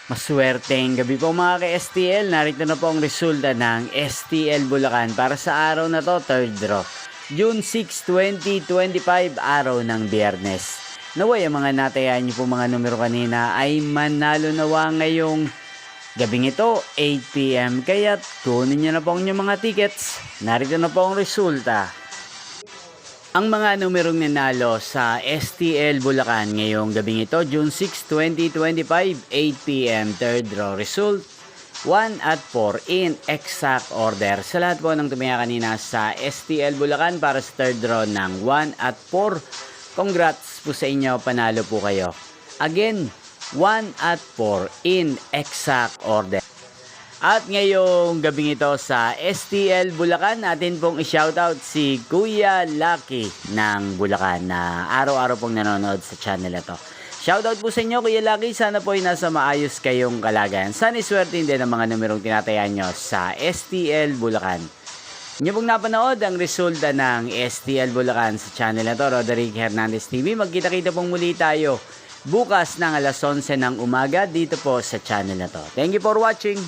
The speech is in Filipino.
Maswerteng gabi po mga ka-STL. Narito na po ang resulta ng STL Bulacan para sa araw na to, third draw. June 6, 2025, araw ng Biyernes. Naway ang mga natayaan niyo po mga numero kanina ay manalo nawa ngayong gabing ito, 8 PM. Kaya kunin niyo na po ang inyong mga tickets. Narito na po ang resulta. Ang mga numerong nanalo sa STL Bulacan ngayong gabing ito, June 6, 2025, 8 PM, third draw result, 1 at 4 in exact order. Sa lahat po ng tumaya kanina sa STL Bulacan para sa third draw ng 1 at 4, congrats po sa inyo, panalo po kayo. Again, 1 at 4 in exact order. At ngayong gabing ito sa STL Bulacan, natin pong i-shoutout si Kuya Lucky ng Bulacan na araw-araw pong nanonood sa channel na to. Shoutout po sa inyo Kuya Lucky, sana po ay nasa maayos kayong kalagayan. Sana iswerte din ang mga numerong tinatayan nyo sa STL Bulacan. Inyo pong napanood ang resulta ng STL Bulacan sa channel na to, Roderick Hernandez TV. Magkita-kita pong muli tayo bukas ng alas 11 ng umaga dito po sa channel na to. Thank you for watching!